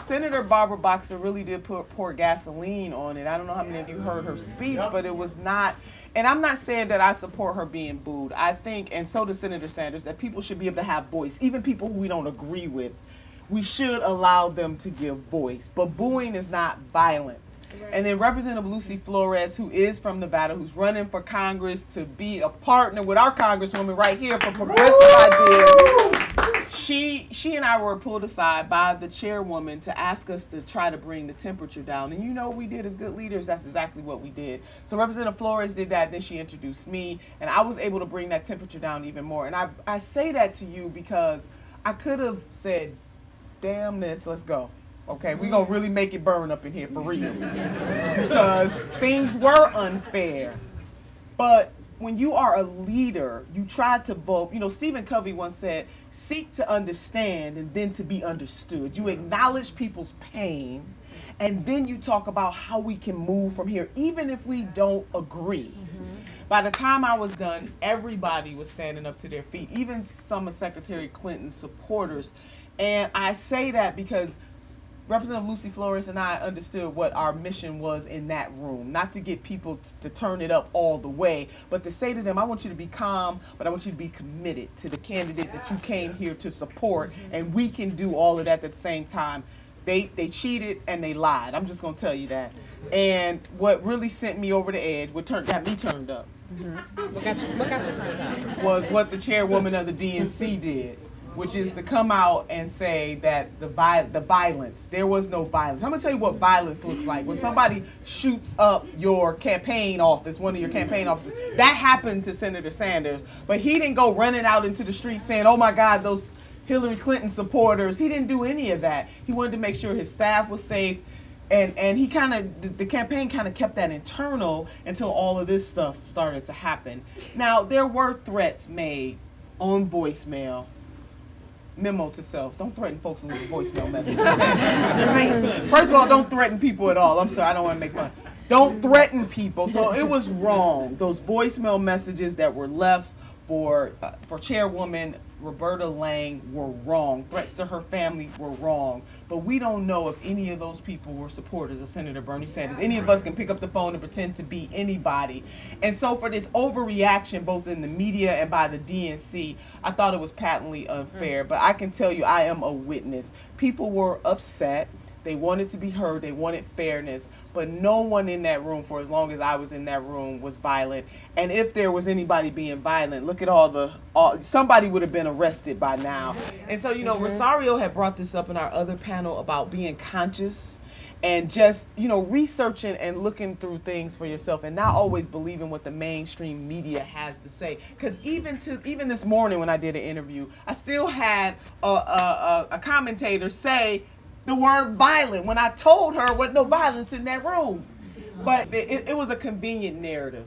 Senator Barbara Boxer really did pour gasoline on it. I don't know how many of you heard her speech, but it was not, and I'm not saying that I support her being booed. I think, and so does Senator Sanders, that people should be able to have voice, even people who we don't agree with. We should allow them to give voice, but booing is not violence. Right. And then Representative Lucy Flores, who is from Nevada, who's running for Congress to be a partner with our Congresswoman right here for progressive ideas. She and I were pulled aside by the chairwoman to ask us to try to bring the temperature down. And we did as good leaders, that's exactly what we did. So Representative Flores did that, then she introduced me, and I was able to bring that temperature down even more. And I say that to you because I could have said, damn this, let's go. Okay, we're going to really make it burn up in here for real. Because things were unfair. But when you are a leader, you try to both, Stephen Covey once said, seek to understand and then to be understood. You acknowledge people's pain, and then you talk about how we can move from here, even if we don't agree. By the time I was done, everybody was standing up to their feet, even some of Secretary Clinton's supporters. And I say that because Representative Lucy Flores and I understood what our mission was in that room. Not to get people to turn it up all the way, but to say to them, I want you to be calm, but I want you to be committed to the candidate that you came here to support, and we can do all of that at the same time. They cheated and they lied. I'm just going to tell you that. And what really sent me over the edge, what got me turned up, What got you turned up? was what the chairwoman of the DNC did, which is to come out and say that the violence, there was no violence. I'm going to tell you what violence looks like. When somebody shoots up your campaign office, one of your campaign offices, that happened to Senator Sanders, but he didn't go running out into the street saying, oh my God, those Hillary Clinton supporters. He didn't do any of that. He wanted to make sure his staff was safe. And he the campaign kind of kept that internal until all of this stuff started to happen. Now, there were threats made on voicemail. Memo to self, don't threaten folks to leave a voicemail message. First of all, don't threaten people at all. I'm sorry, I don't want to make fun. Don't threaten people. So it was wrong. Those voicemail messages that were left for Chairwoman Roberta Lang were wrong. Threats to her family were wrong. But we don't know if any of those people were supporters of Senator Bernie Sanders. Any of us can pick up the phone and pretend to be anybody. And so for this overreaction, both in the media and by the DNC, I thought it was patently unfair. But I can tell you, I am a witness. People were upset. They wanted to be heard. They wanted fairness. But no one in that room, for as long as I was in that room, was violent. And if there was anybody being violent, look at somebody would have been arrested by now. And so, Rosario had brought this up in our other panel about being conscious and just, researching and looking through things for yourself and not always believing what the mainstream media has to say. Because even this morning when I did an interview, I still had a commentator say the word violent when I told her what no violence in that room. But it was a convenient narrative.